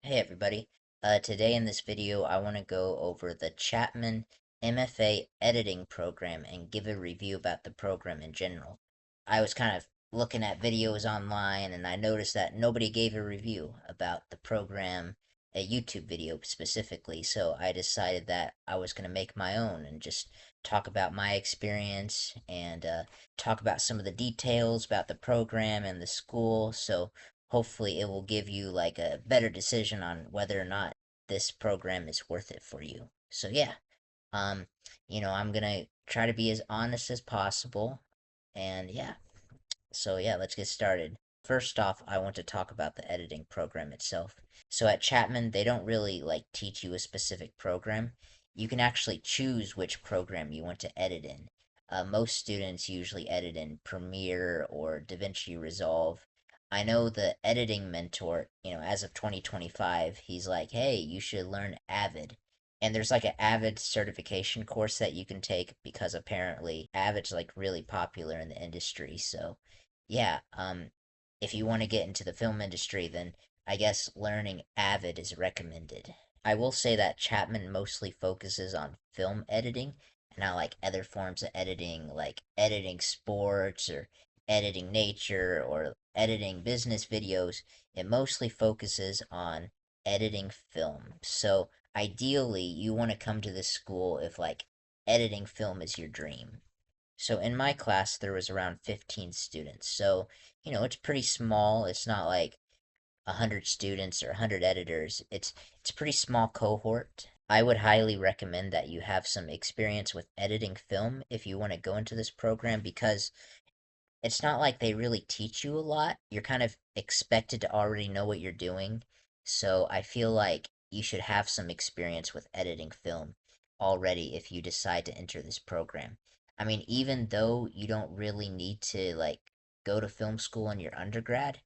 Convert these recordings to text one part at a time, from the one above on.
Hey everybody. Today in this video I want to go over the Chapman MFA editing program and give a review about the program in general. I was kind of looking at videos online and I noticed that nobody gave a review about the program, a YouTube video specifically, so I decided that I was going to make my own and just talk about my experience and talk about some of the details about the program and the school. So hopefully it will give you like a better decision on whether or not this program is worth it for you. So yeah, um, I'm gonna try to be as honest as possible, and yeah, so yeah, let's get started. First off, I want to talk about the editing program itself. So at Chapman, they don't really like teach you a specific program. You can actually choose which program you want to edit in. Most students usually edit in Premiere or DaVinci Resolve. I know the editing mentor, as of 2025, he's like, hey, you should learn Avid. And there's like an Avid certification course that you can take because apparently Avid's like really popular in the industry. So yeah, if you want to get into the film industry, then I guess learning Avid is recommended. I will say that Chapman mostly focuses on film editing and not like other forms of editing, like editing sports or editing nature or editing business videos. It mostly focuses on editing film. So ideally, you want to come to this school if like editing film is your dream. So in my class, there was around 15 students. So, it's pretty small. It's not like 100 students or 100 editors. It's a pretty small cohort. I would highly recommend that you have some experience with editing film if you want to go into this program because it's not like they really teach you a lot. You're kind of expected to already know what you're doing. So I feel like you should have some experience with editing film already if you decide to enter this program. I mean, even though you don't really need to like go to film school in your undergrad,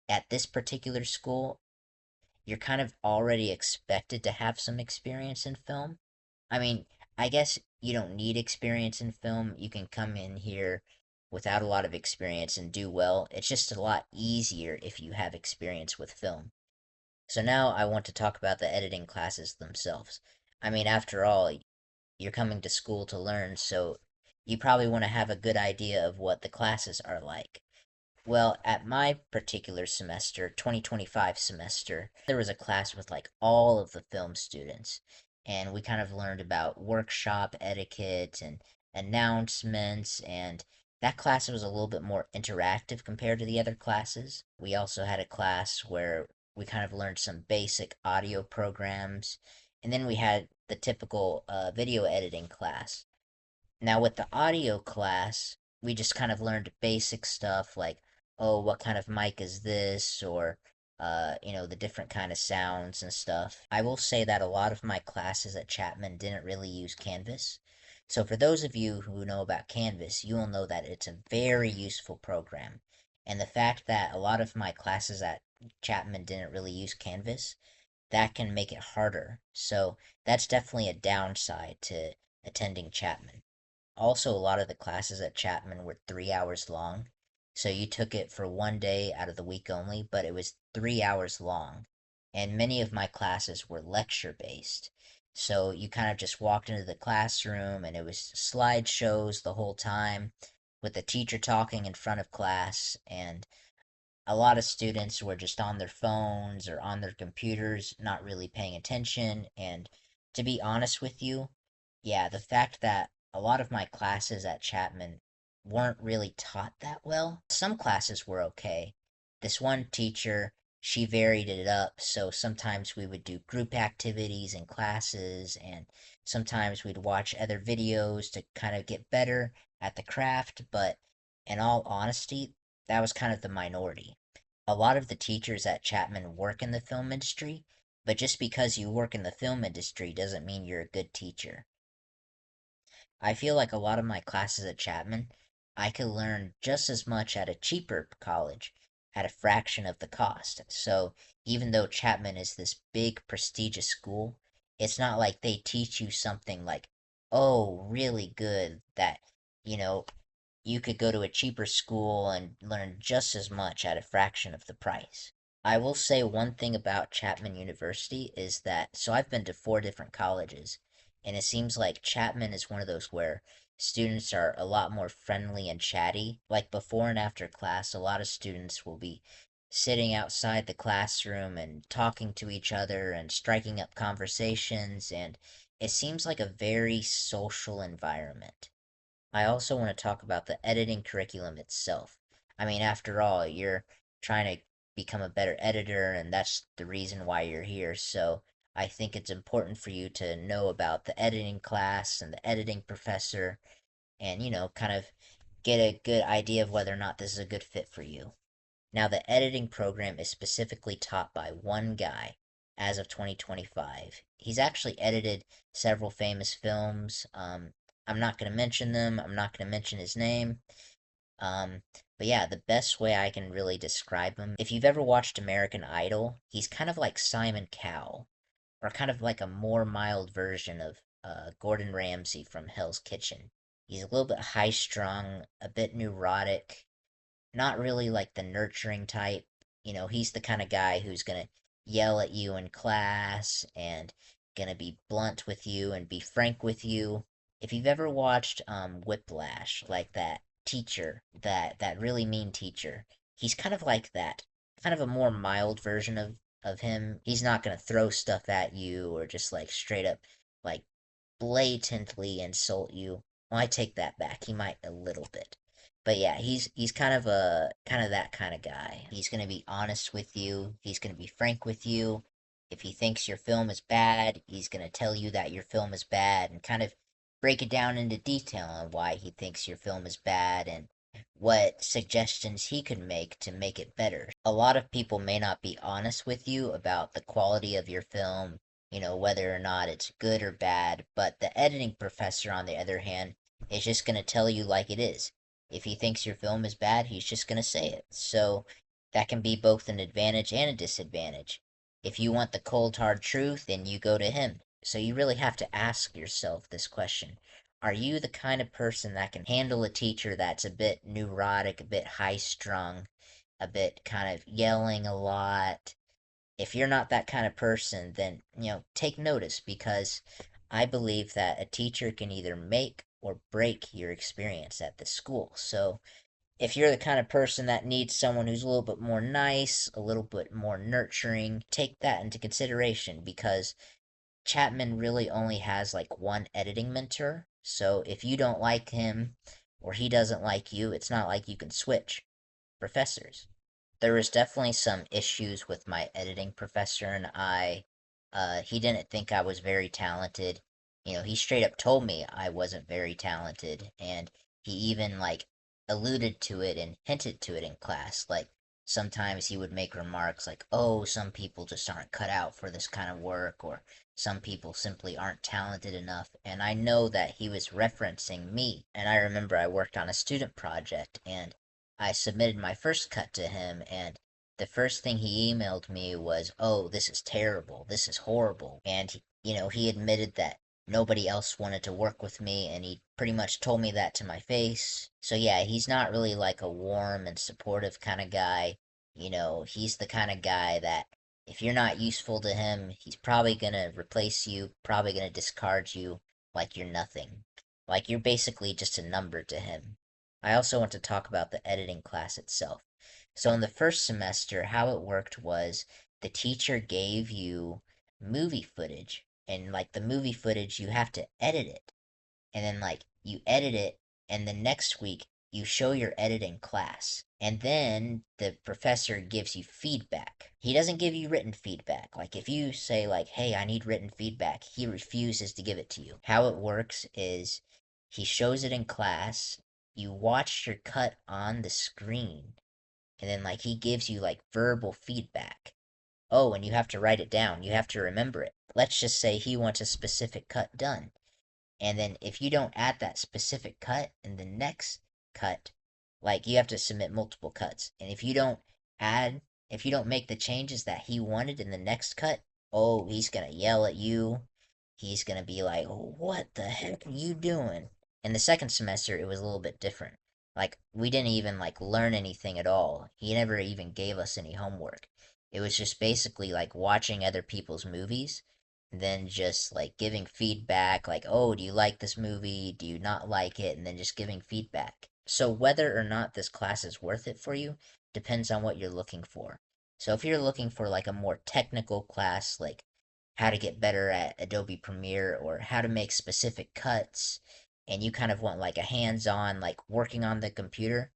at this particular school, you're kind of already expected to have some experience in film. I mean, I guess you don't need experience in film. You can come in here without a lot of experience and do well. It's just a lot easier if you have experience with film. So now I want to talk about the editing classes themselves. I mean, after all, you're coming to school to learn, so you probably want to have a good idea of what the classes are like. Well, at my particular semester, 2025 semester, there was a class with like all of the film students, and we kind of learned about workshop etiquette and announcements, and that class was a little bit more interactive compared to the other classes. We also had a class where we kind of learned some basic audio programs, and then we had the typical video editing class. Now, with the audio class, we just kind of learned basic stuff like, oh, what kind of mic is this, or, the different kind of sounds and stuff. I will say that a lot of my classes at Chapman didn't really use Canvas. So, for those of you who know about Canvas, you will know that it's a very useful program. And the fact that a lot of my classes at Chapman didn't really use Canvas, that can make it harder. So, that's definitely a downside to attending Chapman. Also, a lot of the classes at Chapman were 3 hours long. So you took it for one day out of the week only, but it was 3 hours long. And many of my classes were lecture based. So you kind of just walked into the classroom and it was slideshows the whole time with the teacher talking in front of class. And a lot of students were just on their phones or on their computers, not really paying attention. And to be honest with you, yeah, the fact that a lot of my classes at Chapman weren't really taught that well. Some classes were okay. This one teacher, she varied it up, so sometimes we would do group activities in classes, and sometimes we'd watch other videos to kind of get better at the craft, but in all honesty, that was kind of the minority. A lot of the teachers at Chapman work in the film industry, but just because you work in the film industry doesn't mean you're a good teacher. I feel like a lot of my classes at Chapman, I could learn just as much at a cheaper college at a fraction of the cost. So even though Chapman is this big, prestigious school, it's not like they teach you something like, oh, really good that, you know, you could go to a cheaper school and learn just as much at a fraction of the price. I will say one thing about Chapman University is that, so I've been to four different colleges, and it seems like Chapman is one of those where students are a lot more friendly and chatty. Like before and after class, a lot of students will be sitting outside the classroom and talking to each other and striking up conversations, and it seems like a very social environment. I also want to talk about the editing curriculum itself. I mean, after all, you're trying to become a better editor, and that's the reason why you're here. So I think it's important for you to know about the editing class and the editing professor and, kind of get a good idea of whether or not this is a good fit for you. Now, the editing program is specifically taught by one guy as of 2025. He's actually edited several famous films. I'm not going to mention them, I'm not going to mention his name. Um, but yeah, the best way I can really describe him, if you've ever watched American Idol, he's kind of like Simon Cowell, or kind of like a more mild version of Gordon Ramsay from Hell's Kitchen. He's a little bit high strung, a bit neurotic, not really like the nurturing type. He's the kind of guy who's gonna yell at you in class and gonna be blunt with you and be frank with you. If you've ever watched Whiplash, like that teacher, that really mean teacher, he's kind of like that. Kind of a more mild version of him. He's not gonna throw stuff at you or just like straight up like blatantly insult you. Well, I take that back. He might a little bit. But yeah, he's kind of that kind of guy. He's going to be honest with you. He's going to be frank with you. If he thinks your film is bad, he's going to tell you that your film is bad and kind of break it down into detail on why he thinks your film is bad and what suggestions he could make to make it better. A lot of people may not be honest with you about the quality of your film, whether or not it's good or bad, but the editing professor, on the other hand, is just going to tell you like it is. If he thinks your film is bad, he's just going to say it. So that can be both an advantage and a disadvantage. If you want the cold hard truth, then you go to him. So you really have to ask yourself this question. Are you the kind of person that can handle a teacher that's a bit neurotic, a bit high strung, a bit kind of yelling a lot? If you're not that kind of person, then, take notice, because I believe that a teacher can either make or break your experience at the school. So if you're the kind of person that needs someone who's a little bit more nice, a little bit more nurturing, take that into consideration, because Chapman really only has like one editing mentor. So if you don't like him or he doesn't like you, it's not like you can switch professors. There was definitely some issues with my editing professor and I. He didn't think I was very talented. He straight up told me I wasn't very talented, and he even like alluded to it and hinted to it in class. Like sometimes he would make remarks like, "Oh, some people just aren't cut out for this kind of work," or "Some people simply aren't talented enough." And I know that he was referencing me. And I remember I worked on a student project and I submitted my first cut to him, and the first thing he emailed me was, "Oh, this is terrible. This is horrible." And he admitted that nobody else wanted to work with me, and he pretty much told me that to my face. So yeah, he's not really like a warm and supportive kind of guy. He's the kind of guy that if you're not useful to him, he's probably gonna replace you, probably gonna discard you like you're nothing. Like you're basically just a number to him. I also want to talk about the editing class itself. So in the first semester, how it worked was the teacher gave you movie footage, and like the movie footage, you have to edit it. And then like you edit it, and the next week you show your edit in class. And then the professor gives you feedback. He doesn't give you written feedback. Like if you say like, "Hey, I need written feedback," he refuses to give it to you. How it works is he shows it in class, you watch your cut on the screen, and then like he gives you like verbal feedback. Oh, and you have to write it down. You have to remember it. Let's just say he wants a specific cut done. And then if you don't add that specific cut in the next cut, like you have to submit multiple cuts. And if you don't make the changes that he wanted in the next cut, oh, he's gonna yell at you. He's gonna be like, "What the heck are you doing?" In the second semester, it was a little bit different. Like we didn't even like learn anything at all. He never even gave us any homework. It was just basically like watching other people's movies, and then just like giving feedback, like, oh, do you like this movie? Do you not like it? And then just giving feedback. So whether or not this class is worth it for you depends on what you're looking for. So if you're looking for like a more technical class, like how to get better at Adobe Premiere or how to make specific cuts, and you kind of want like a hands-on, like working on the computer,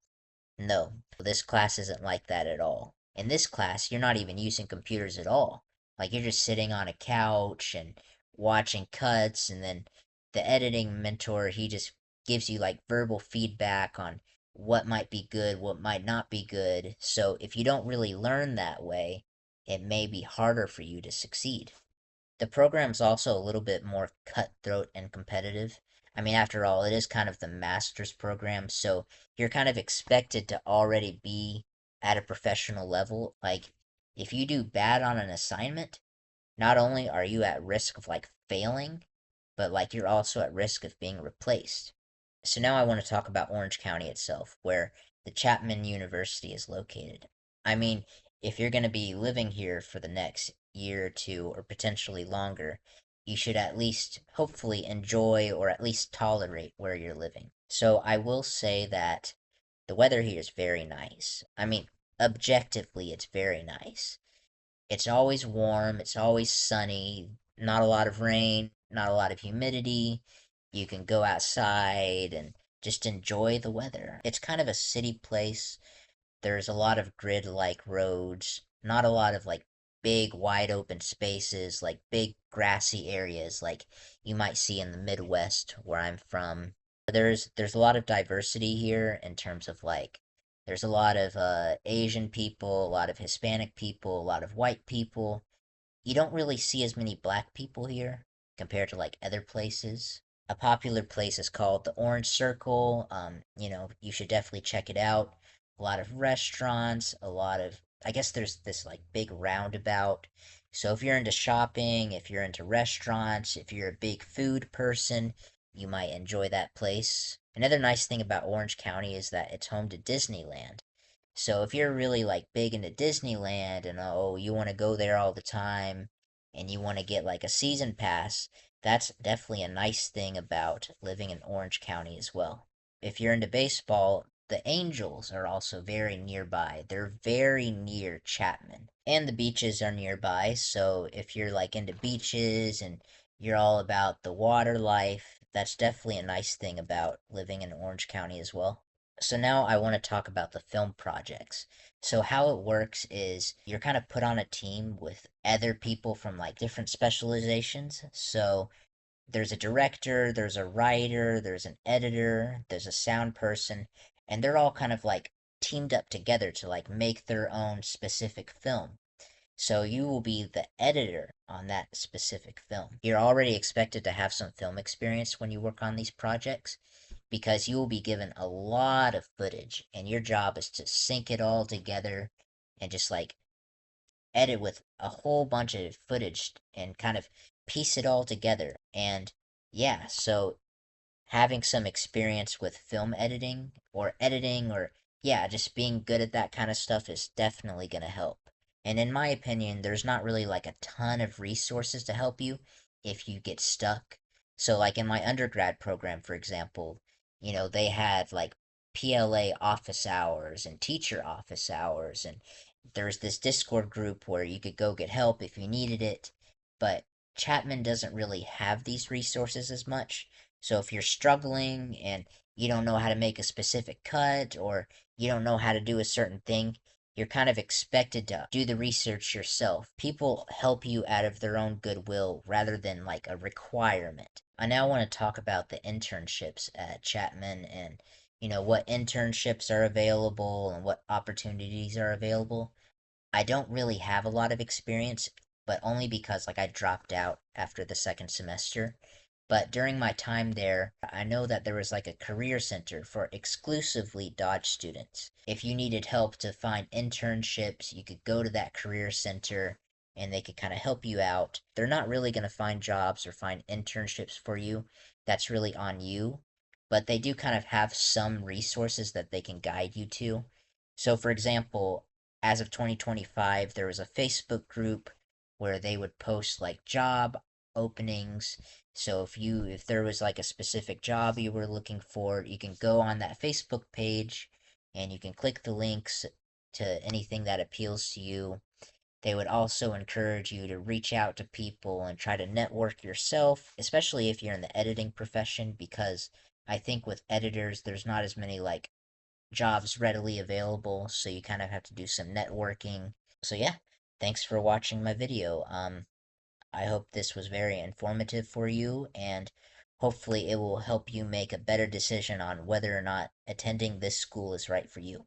no, this class isn't like that at all. In this class, you're not even using computers at all. Like you're just sitting on a couch and watching cuts, and then the editing mentor, he just gives you like verbal feedback on what might be good, what might not be good. So if you don't really learn that way, it may be harder for you to succeed. The program's also a little bit more cutthroat and competitive. I mean, after all, it is kind of the master's program, so you're kind of expected to already be at a professional level. Like, if you do bad on an assignment, not only are you at risk of like failing, but like you're also at risk of being replaced. So now I want to talk about Orange County itself, where the Chapman University is located. I mean, if you're going to be living here for the next year or two, or potentially longer, you should at least hopefully enjoy or at least tolerate where you're living. So I will say that the weather here is very nice. I mean, objectively, it's very nice. It's always warm, it's always sunny, not a lot of rain, not a lot of humidity. You can go outside and just enjoy the weather. It's kind of a city place. There's a lot of grid-like roads, not a lot of like big wide open spaces, like big grassy areas like you might see in the Midwest where I'm from. There's a lot of diversity here in terms of like there's a lot of Asian people, a lot of Hispanic people, a lot of white people. You don't really see as many black people here compared to like other places. A popular place is called the Orange Circle. You should definitely check it out. A lot of restaurants, I guess there's this like big roundabout. So if you're into shopping, if you're into restaurants, if you're a big food person, you might enjoy that place. Another nice thing about Orange County is that it's home to Disneyland. So if you're really like big into Disneyland and oh, you want to go there all the time and you want to get like a season pass, that's definitely a nice thing about living in Orange County as well. If you're into baseball, the Angels are also very nearby. They're very near Chapman. And the beaches are nearby, so if you're like into beaches and you're all about the water life, that's definitely a nice thing about living in Orange County as well. So now I want to talk about the film projects. So how it works is you're kind of put on a team with other people from like different specializations. So there's a director, there's a writer, there's an editor, there's a sound person, and they're all kind of like teamed up together to like make their own specific film. So you will be the editor on that specific film. You're already expected to have some film experience when you work on these projects because you will be given a lot of footage and your job is to sync it all together and just like edit with a whole bunch of footage and kind of piece it all together. And yeah, so having some experience with film editing or yeah, just being good at that kind of stuff is definitely going to help. And in my opinion, there's not really like a ton of resources to help you if you get stuck. So like in my undergrad program, for example, they had like PLA office hours and teacher office hours, and there's this Discord group where you could go get help if you needed it. But Chapman doesn't really have these resources as much. So if you're struggling and you don't know how to make a specific cut or you don't know how to do a certain thing, you're kind of expected to do the research yourself. People help you out of their own goodwill rather than like a requirement. I now want to talk about the internships at Chapman and what internships are available and what opportunities are available. I don't really have a lot of experience, but only because like I dropped out after the second semester. But during my time there, I know that there was like a career center for exclusively Dodge students. If you needed help to find internships, you could go to that career center and they could kind of help you out. They're not really going to find jobs or find internships for you. That's really on you. But they do kind of have some resources that they can guide you to. So, for example, as of 2025, there was a Facebook group where they would post like job openings. So if there was like a specific job you were looking for, you can go on that Facebook page and you can click the links to anything that appeals to you. They would also encourage you to reach out to people and try to network yourself, especially if you're in the editing profession, because I think with editors, there's not as many like jobs readily available, so you kind of have to do some networking. So yeah, thanks for watching my video. I hope this was very informative for you, and hopefully it will help you make a better decision on whether or not attending this school is right for you.